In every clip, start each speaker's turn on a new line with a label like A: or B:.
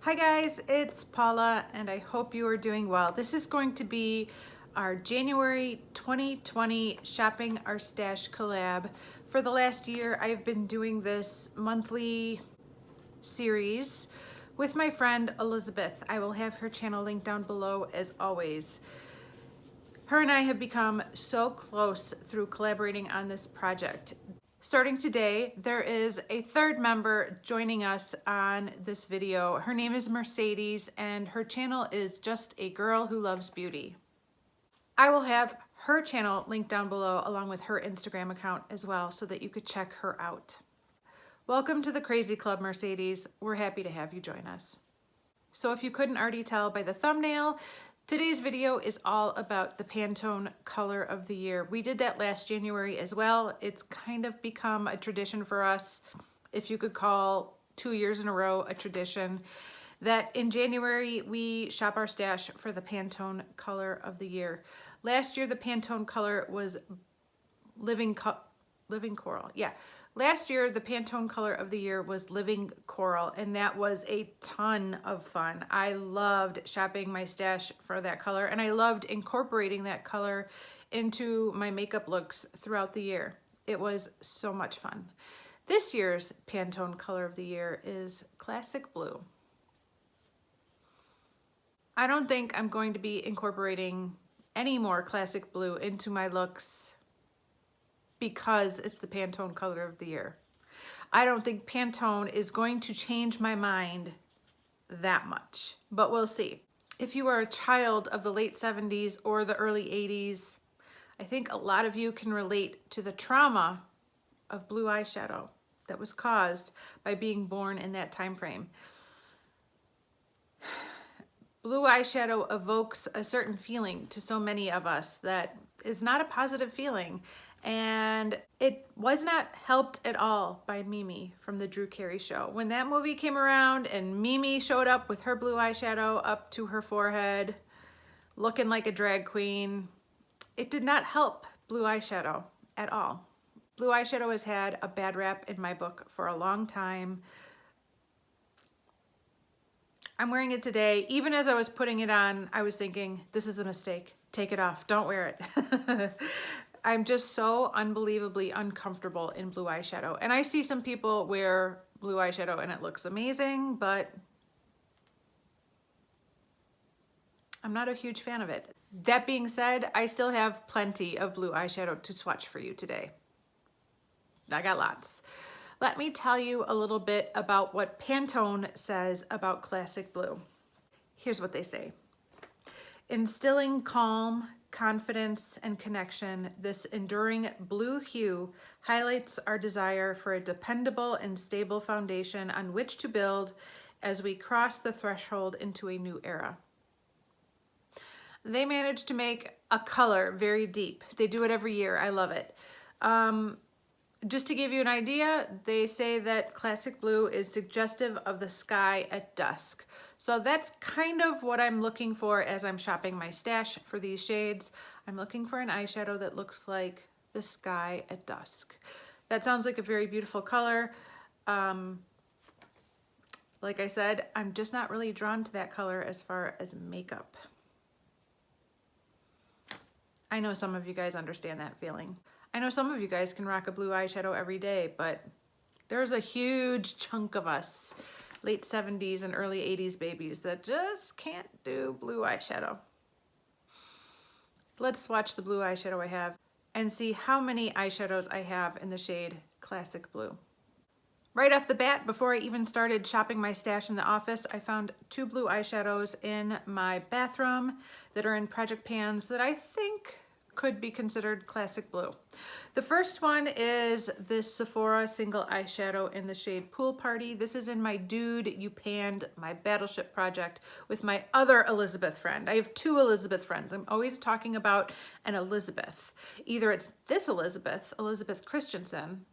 A: Hi guys, it's Paula and I hope you are doing well. This is going to be our January 2020 Shopping Our Stash collab. For the last year, I've been doing this monthly series with my friend Elisabeth. I will have her channel linked down below as always. Her and I have become so close through collaborating on this project. Starting today, there is a third member joining us on this video. Her name is Mercedes and her channel is Just a Girl Who Loves Beauty. I will have her channel linked down below along with her Instagram account as well so that you could check her out. Welcome to the Crazy Club, Mercedes. We're happy to have you join us. So if you couldn't already tell by the thumbnail, today's video is all about the Pantone color of the year. We did that last January as well. It's kind of become a tradition for us, if you could call 2 years in a row a tradition, that in January we shop our stash for the Pantone color of the year. Last year the Pantone color was living coral. Yeah. Last year, the Pantone color of the year was Living Coral, and that was a ton of fun. I loved shopping my stash for that color, and I loved incorporating that color into my makeup looks throughout the year. It was so much fun. This year's Pantone color of the year is Classic Blue. I don't think I'm going to be incorporating any more Classic Blue into my looks because it's the Pantone color of the year. I don't think Pantone is going to change my mind that much, but we'll see. If you are a child of the late 70s or the early 80s, I think a lot of you can relate to the trauma of blue eyeshadow that was caused by being born in that time frame. Blue eyeshadow evokes a certain feeling to so many of us that is not a positive feeling. And it was not helped at all by Mimi from the Drew Carey Show. When that movie came around and Mimi showed up with her blue eyeshadow up to her forehead, looking like a drag queen, it did not help blue eyeshadow at all. Blue eyeshadow has had a bad rap in my book for a long time. I'm wearing it today. Even as I was putting it on, I was thinking, this is a mistake. Take it off. Don't wear it. I'm just so unbelievably uncomfortable in blue eyeshadow. And I see some people wear blue eyeshadow and it looks amazing, but I'm not a huge fan of it. That being said, I still have plenty of blue eyeshadow to swatch for you today. I got lots. Let me tell you a little bit about what Pantone says about Classic Blue. Here's what they say. Instilling calm, confidence, and connection, this enduring blue hue highlights our desire for a dependable and stable foundation on which to build as we cross the threshold into a new era. They managed to make a color very deep. They do it every year. I love it. Just to give you an idea, they say that Classic Blue is suggestive of the sky at dusk. So that's kind of what I'm looking for as I'm shopping my stash for these shades. I'm looking for an eyeshadow that looks like the sky at dusk. That sounds like a very beautiful color. Like I said, I'm just not really drawn to that color as far as makeup. I know some of you guys understand that feeling. I know some of you guys can rock a blue eyeshadow every day, but there's a huge chunk of us, late 70s and early 80s babies, that just can't do blue eyeshadow. Let's swatch the blue eyeshadow I have and see how many eyeshadows I have in the shade Classic Blue. Right off the bat, before I even started shopping my stash in the office, I found 2 blue eyeshadows in my bathroom that are in project pans that I think could be considered Classic Blue. The first one is this Sephora single eyeshadow in the shade Pool Party. This is in my Dude You Panned My Battleship project with my other Elisabeth friend. I have 2 Elisabeth friends. I'm always talking about an Elisabeth. Either it's this Elisabeth, Elisabeth Christensen,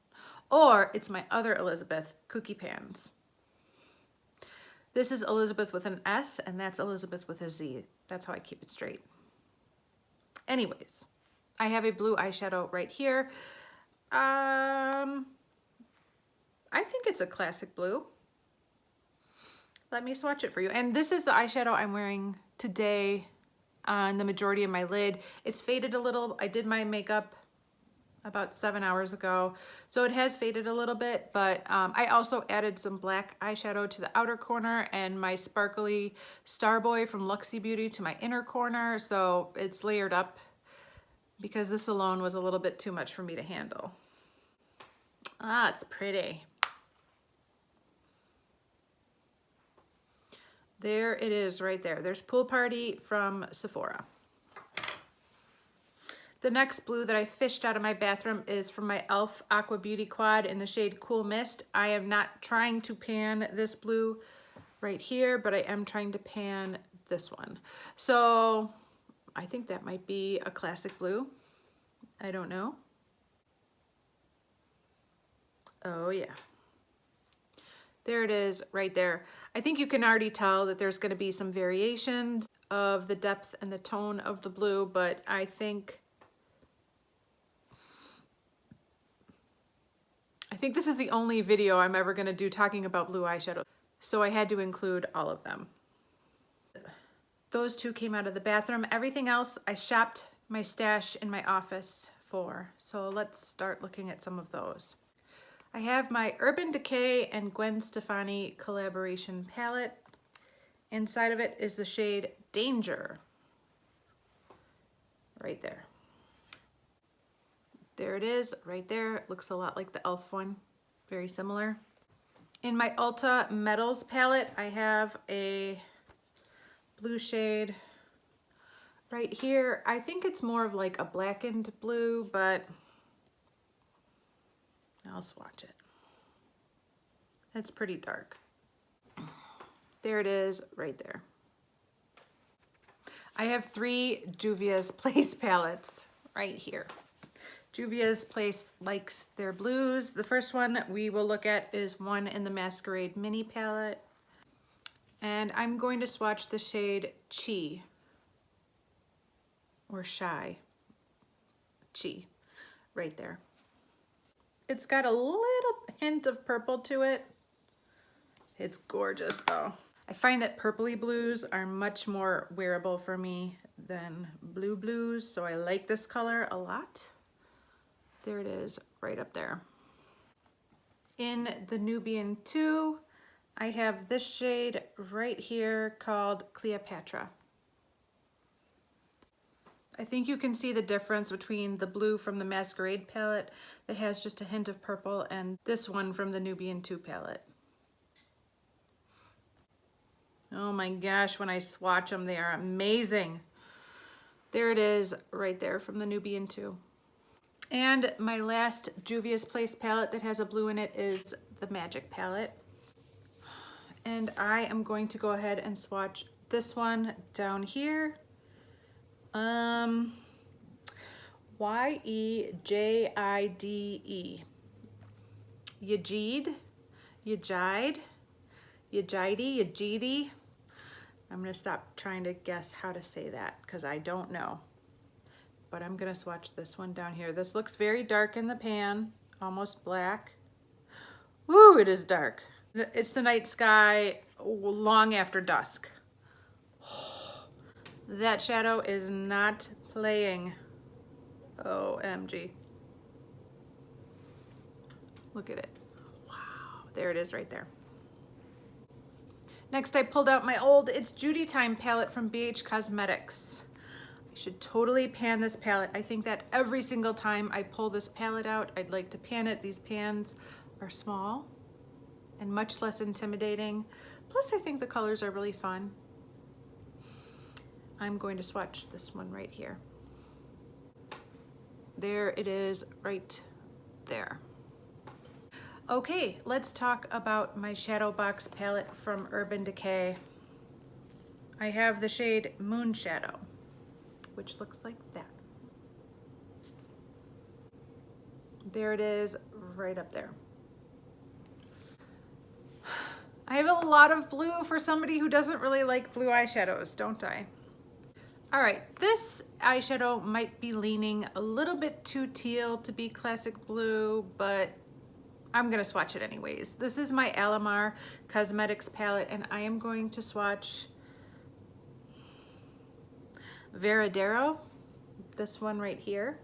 A: or it's my other Elisabeth, Cookie Pans. This is Elisabeth with an S, and that's Elisabeth with a Z. That's how I keep it straight. Anyways, I have a blue eyeshadow right here. I think it's a Classic Blue. let me swatch it for you. And this is the eyeshadow I'm wearing today on the majority of my lid. It's faded a little. I did my makeup about 7 hours ago, so it has faded a little bit, but I also added some black eyeshadow to the outer corner and my sparkly Starboy from Luxie Beauty to my inner corner, so it's layered up because this alone was a little bit too much for me to handle. Ah, it's pretty. There it is right there. There's Pool Party from Sephora. The next blue that I fished out of my bathroom is from my e.l.f. Aqua Beauty Quad in the shade Cool Mist. I am not trying to pan this blue right here, but I am trying to pan this one. So I think that might be a classic blue. I don't know. Oh yeah. There it is right there. I think you can already tell that there's going to be some variations of the depth and the tone of the blue, but I think this is the only video I'm ever going to do talking about blue eyeshadow, so I had to include all of them. Those two came out of the bathroom. Everything else I shopped my stash in my office for, so let's start looking at some of those. I have my Urban Decay and Gwen Stefani collaboration palette. Inside of it is the shade Danger, right there. There it is, right there. It looks a lot like the e.l.f. one, very similar. In my Ulta Metals palette, I have a blue shade right here. I think it's more of like a blackened blue, but I'll swatch it. It's pretty dark. There it is, right there. I have 3 Juvia's Place palettes right here. Juvia's Place likes their blues. The first one we will look at is one in the Masquerade Mini palette. And I'm going to swatch the shade Chi, or Shy. Chi, right there. It's got a little hint of purple to it. It's gorgeous though. I find that purpley blues are much more wearable for me than blue blues, so I like this color a lot. There it is, right up there. In the Nubian 2, I have this shade right here called Cleopatra. I think you can see the difference between the blue from the Masquerade palette that has just a hint of purple and this one from the Nubian 2 palette. Oh my gosh, when I swatch them, they are amazing. There it is right there from the Nubian 2. And my last Juvia's Place palette that has a blue in it is the Magic palette. And I am going to go ahead and swatch this one down here. Y-E-J-I-D-E. Yajid, Yajide, Yajidi, Yajidi. I'm gonna stop trying to guess how to say that because I don't know. But I'm gonna swatch this one down here. This looks very dark in the pan, almost black. Ooh, it is dark. It's the night sky long after dusk. That shadow is not playing. OMG. Look at it. Wow, there it is right there. Next, I pulled out my old It's Judy Time palette from BH Cosmetics. I should totally pan this palette. I think that every single time I pull this palette out, I'd like to pan it. These pans are small and much less intimidating. Plus, I think the colors are really fun. I'm going to swatch this one right here. There it is right there. Okay, let's talk about my Shadow Box palette from Urban Decay. I have the shade Moon Shadow, which looks like that. There it is, right up there. I have a lot of blue for somebody who doesn't really like blue eyeshadows, don't I? All right, this eyeshadow might be leaning a little bit too teal to be classic blue, but I'm gonna swatch it anyways. This is my Alamar Cosmetics palette, and I am going to swatch Veradero, this one right here.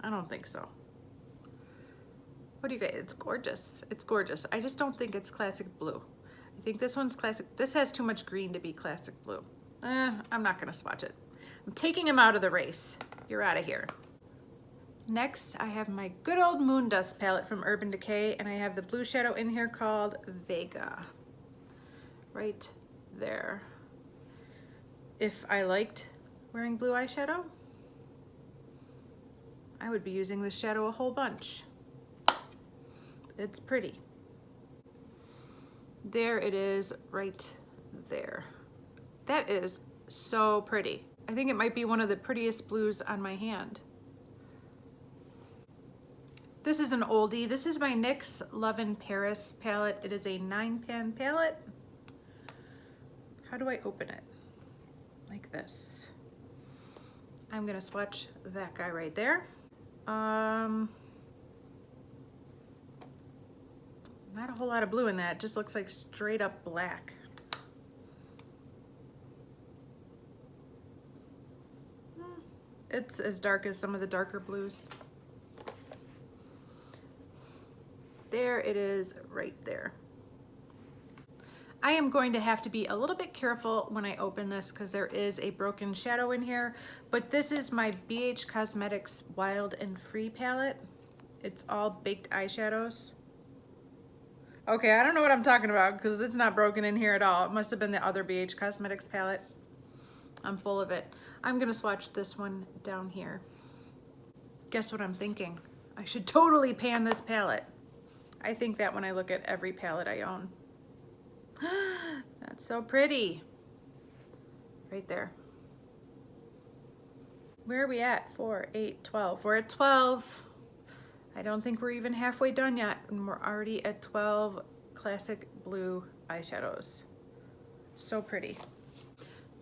A: I don't think so. What do you guys, it's gorgeous. It's gorgeous. I just don't think it's classic blue. I think this one's classic. This has too much green to be classic blue. I'm not gonna swatch it. I'm taking him out of the race. You're out of here. Next, I have my good old Moon Dust palette from Urban Decay, and I have the blue shadow in here called Vega. Right there. If I liked wearing blue eyeshadow, I would be using this shadow a whole bunch. It's pretty. There it is right there. That is so pretty. I think it might be one of the prettiest blues on my hand. This is an oldie. This is my NYX Love in Paris palette. It is a 9-pan palette. How do I open it? Like this. I'm gonna swatch that guy right there. Not a whole lot of blue in that. It just looks like straight up black. It's as dark as some of the darker blues. There it is right there. I am going to have to be a little bit careful when I open this because there is a broken shadow in here, but this is my BH Cosmetics Wild and Free palette. It's all baked eyeshadows. Okay, I don't know what I'm talking about because it's not broken in here at all. It must have been the other BH Cosmetics palette. I'm full of it. I'm gonna swatch this one down here. Guess what I'm thinking? I should totally pan this palette. I think that when I look at every palette I own. That's so pretty. Right there. Where are we at? 4, 8, 12. We're at 12. I don't think we're even halfway done yet, and we're already at 12 classic blue eyeshadows. So pretty.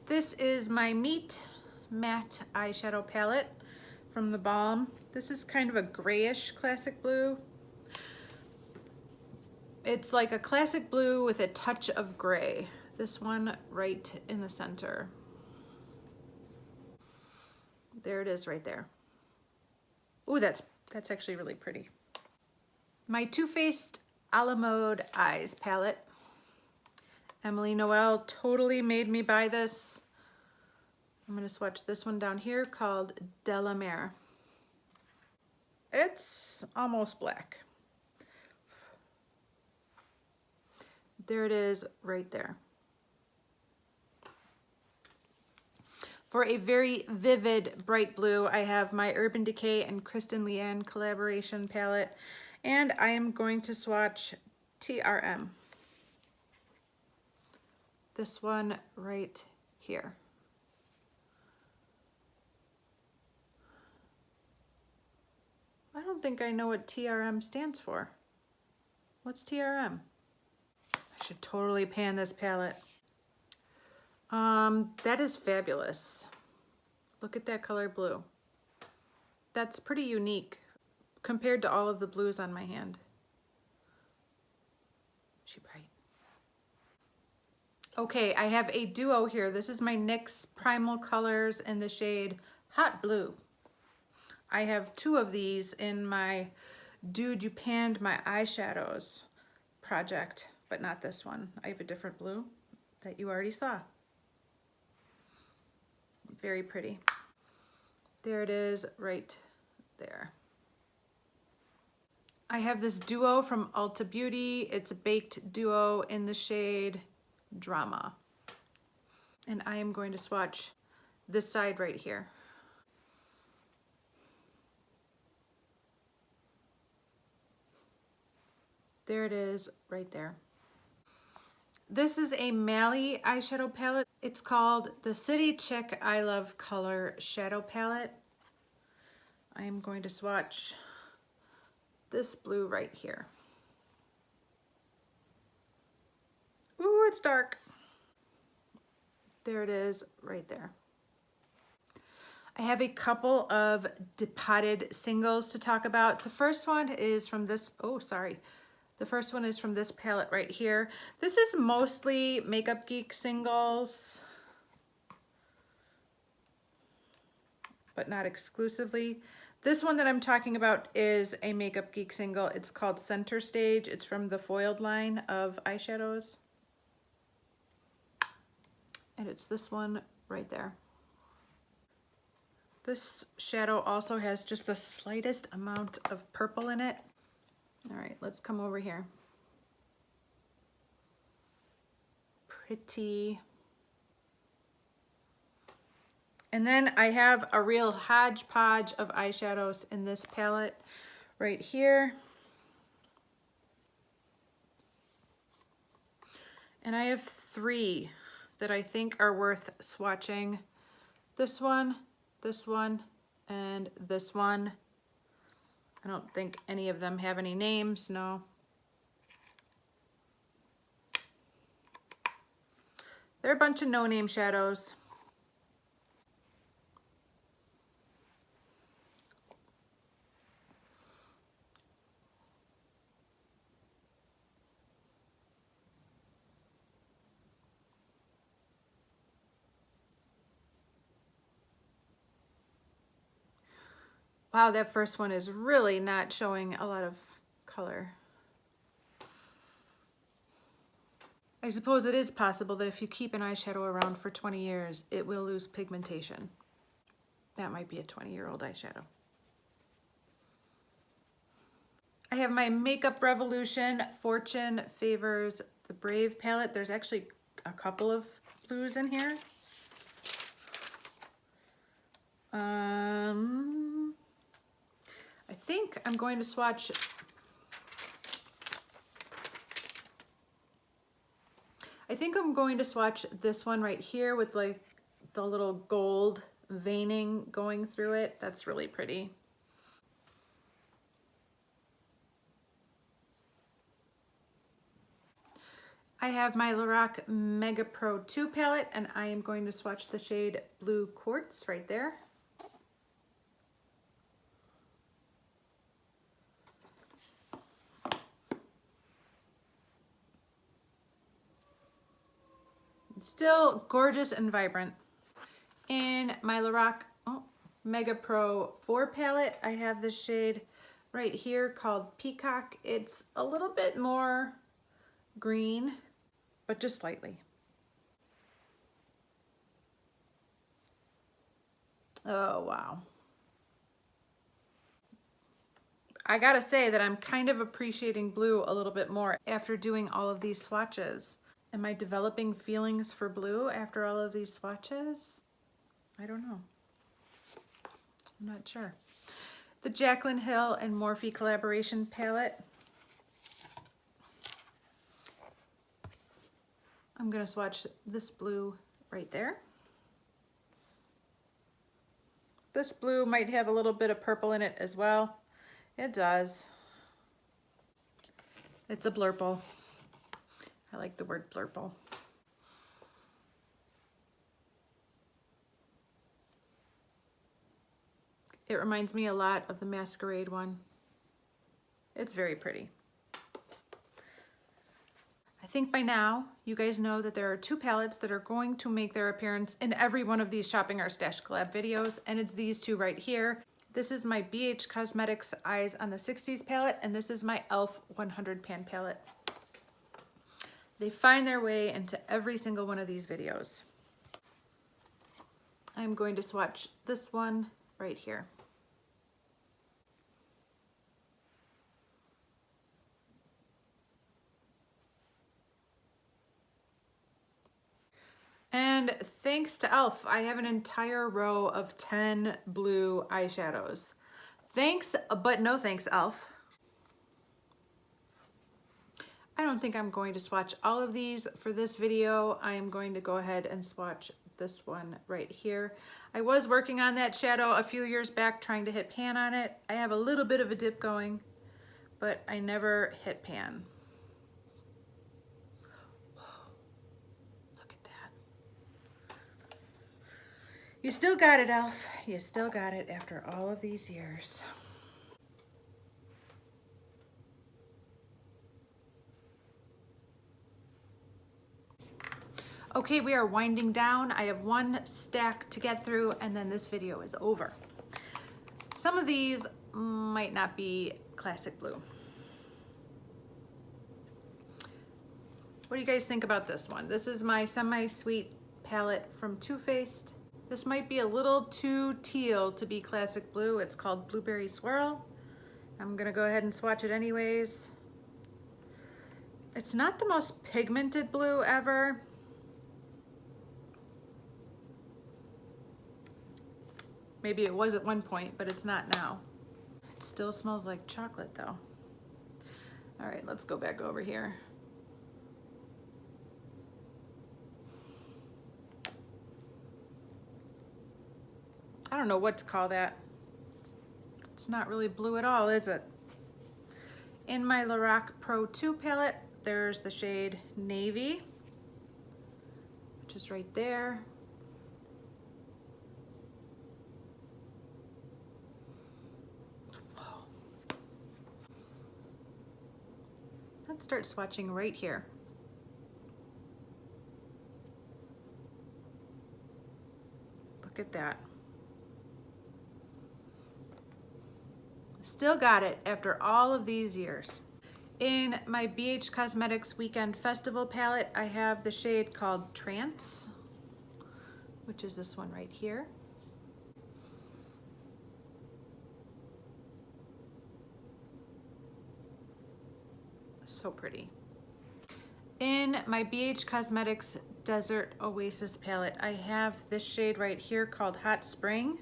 A: This is my Meet Matte eyeshadow palette from the Balm. This is kind of a grayish classic blue. It's like a classic blue with a touch of gray. This one right in the center. There it is right there. Ooh, that's actually really pretty. My Too Faced A La Mode Eyes palette. Emily Noel totally made me buy this. I'm gonna swatch this one down here called Delamere. It's almost black. There it is right there. For a very vivid bright blue, I have my Urban Decay and Kristen Leanne collaboration palette, and I am going to swatch TRM. This one right here. I don't think I know what TRM stands for. What's TRM? I should totally pan this palette. That is fabulous. Look at that color blue. That's pretty unique compared to all of the blues on my hand. Is she bright? Okay, I have a duo here. This is my NYX Primal Colors in the shade Hot Blue. I have two of these in my Dude You Panned My Eyeshadows project, but not this one. I have a different blue that you already saw. Very pretty. There it is right there. I have this duo from Ulta Beauty. It's a baked duo in the shade Drama. And I am going to swatch this side right here. There it is right there. This is a Mally eyeshadow palette. It's called the City Chick I Love Color Shadow Palette. I am going to swatch this blue right here. Ooh, it's dark. There it is right there. I have a couple of depotted singles to talk about. The first one is from this, oh, sorry. The first one is from this palette right here. This is mostly Makeup Geek singles, but not exclusively. This one that I'm talking about is a Makeup Geek single. It's called Center Stage. It's from the foiled line of eyeshadows. And it's this one right there. This shadow also has just the slightest amount of purple in it. All right, let's come over here. Pretty. And then I have a real hodgepodge of eyeshadows in this palette right here. And I have 3 that I think are worth swatching. This one, and this one. I don't think any of them have any names, no. They're a bunch of no-name shadows. Wow, that first one is really not showing a lot of color. I suppose it is possible that if you keep an eyeshadow around for 20 years, it will lose pigmentation. That might be a 20-year-old eyeshadow. I have my Makeup Revolution Fortune Favors the Brave palette. There's actually a couple of blues in here. I think I'm going to swatch. I think I'm going to swatch this one right here with like the little gold veining going through it. That's really pretty. I have my Lorac Mega Pro 2 palette, and I am going to swatch the shade Blue Quartz right there. Still gorgeous and vibrant. In my Lorac Mega Pro 4 palette, I have this shade right here called Peacock. It's a little bit more green, but just slightly. Oh, wow. I gotta say that I'm kind of appreciating blue a little bit more after doing all of these swatches. Am I developing feelings for blue after all of these swatches? I don't know. I'm not sure. The Jaclyn Hill and Morphe collaboration palette. I'm gonna swatch this blue right there. This blue might have a little bit of purple in it as well. It does. It's a blurple. I like the word blurple. It reminds me a lot of the Masquerade one. It's very pretty. I think by now you guys know that there are 2 palettes that are going to make their appearance in every one of these Shopping Our Stash collab videos, and it's these 2 right here. This is my BH Cosmetics Eyes on the 60s palette, and this is my e.l.f. 100 pan palette. They find their way into every single one of these videos. I'm going to swatch this one right here. And thanks to e.l.f., I have an entire row of 10 blue eyeshadows. Thanks, but no thanks, e.l.f. I don't think I'm going to swatch all of these for this video. I am going to go ahead and swatch this one right here. I was working on that shadow a few years back trying to hit pan on it. I have a little bit of a dip going, but I never hit pan. You still got it, Elf. You still got it after all of these years. Okay, we are winding down. I have one stack to get through and then this video is over. Some of these might not be classic blue. What do you guys think about this one? This is my semi-sweet palette from Too Faced. This might be a little too teal to be classic blue. It's called Blueberry Swirl. I'm gonna go ahead and swatch it anyways. It's not the most pigmented blue ever. Maybe it was at one point, but it's not now. It still smells like chocolate though. All right, let's go back over here. I don't know what to call that. It's not really blue at all, is it? In my Lorac Pro 2 palette, there's the shade Navy, which is right there. Whoa. Let's start swatching right here. Look at that. Still got it after all of these years. In my BH Cosmetics Weekend Festival palette, I have the shade called Trance, which is this one right here. So pretty. In my BH Cosmetics Desert Oasis palette, I have this shade right here called Hot Spring.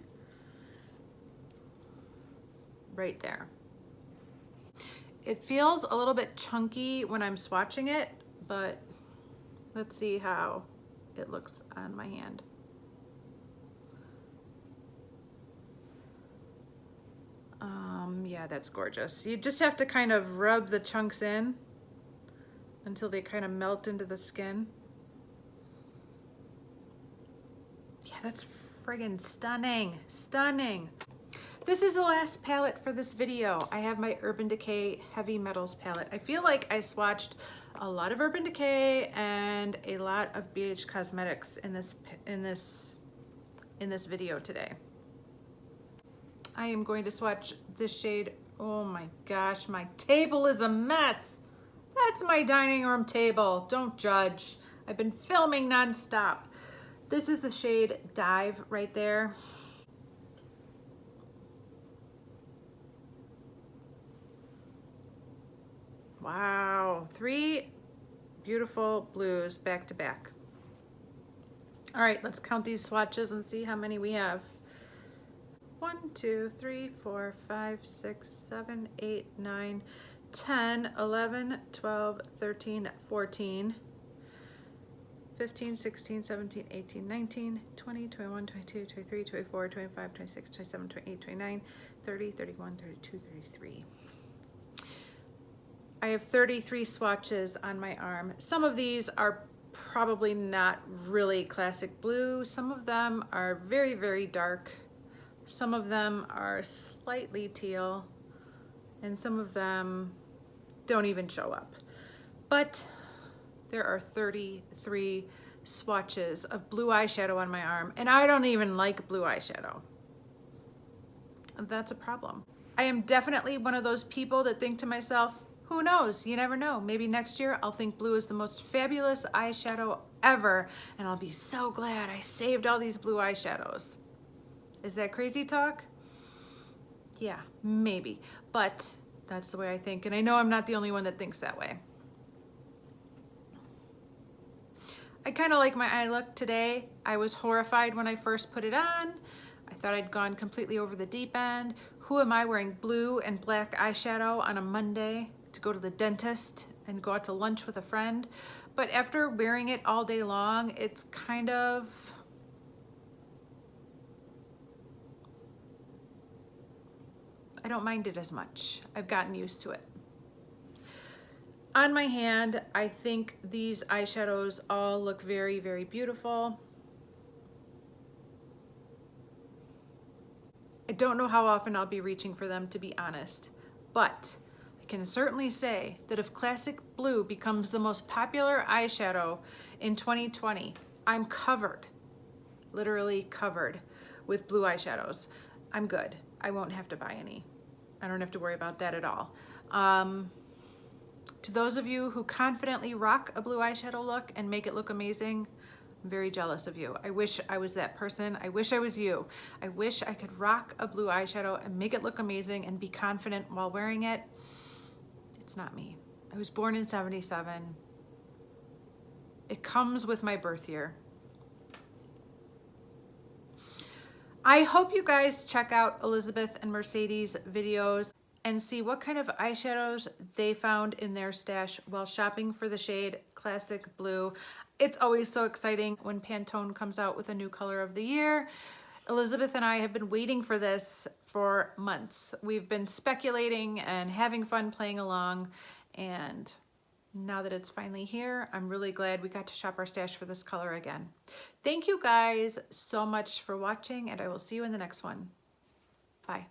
A: Right there. It feels a little bit chunky when I'm swatching it, but let's see how it looks on my hand. Yeah, that's gorgeous. You just have to kind of rub the chunks in until they kind of melt into the skin. Yeah, that's friggin' stunning, stunning. This is the last palette for this video. I have my Urban Decay Heavy Metals palette. I feel like I swatched a lot of Urban Decay and a lot of BH Cosmetics in this video today. I am going to swatch this shade. Oh my gosh, my table is a mess. That's my dining room table. Don't judge. I've been filming nonstop. This is the shade Dive right there. Wow, 3 beautiful blues back to back. All right, let's count these swatches and see how many we have. 1, 2, 3, 4, 5, 6, 7, 8, 9, 10, 11, 12, 13, 14, 15, 16, 17, 18, 19, 20, 21, 22, 23, 24, 25, 26, 27, 28, 29, 30, 31, 32, 33. I have 33 swatches on my arm. Some of these are probably not really classic blue. Some of them are very, very dark. Some of them are slightly teal, and some of them don't even show up. But there are 33 swatches of blue eyeshadow on my arm, and I don't even like blue eyeshadow. That's a problem. I am definitely one of those people that think to myself, who knows? You never know. Maybe next year I'll think blue is the most fabulous eyeshadow ever, and I'll be so glad I saved all these blue eyeshadows. Is that crazy talk? Yeah, maybe, but that's the way I think, and I know I'm not the only one that thinks that way. I kind of like my eye look today. I was horrified when I first put it on. I thought I'd gone completely over the deep end. Who am I wearing blue and black eyeshadow on a Monday to go to the dentist and go out to lunch with a friend? But after wearing it all day long, it's kind of, I don't mind it as much. I've gotten used to it. On my hand, I think these eyeshadows all look very, very beautiful. I don't know how often I'll be reaching for them, to be honest, but I can certainly say that if Classic Blue becomes the most popular eyeshadow in 2020, I'm covered, literally covered with blue eyeshadows. I'm good. I won't have to buy any. I don't have to worry about that at all. To those of you who confidently rock a blue eyeshadow look and make it look amazing, I'm very jealous of you. I wish I was that person. I wish I was you. I wish I could rock a blue eyeshadow and make it look amazing and be confident while wearing it. It's not me. I was born in '77. It comes with my birth year. I hope you guys check out Elisabeth and Mercedes' videos and see what kind of eyeshadows they found in their stash while shopping for the shade Classic Blue. It's always so exciting when Pantone comes out with a new color of the year. Elisabeth and I have been waiting for this for months. We've been speculating and having fun playing along, and now that it's finally here, I'm really glad we got to shop our stash for this color again. Thank you guys so much for watching, and I will see you in the next one. Bye.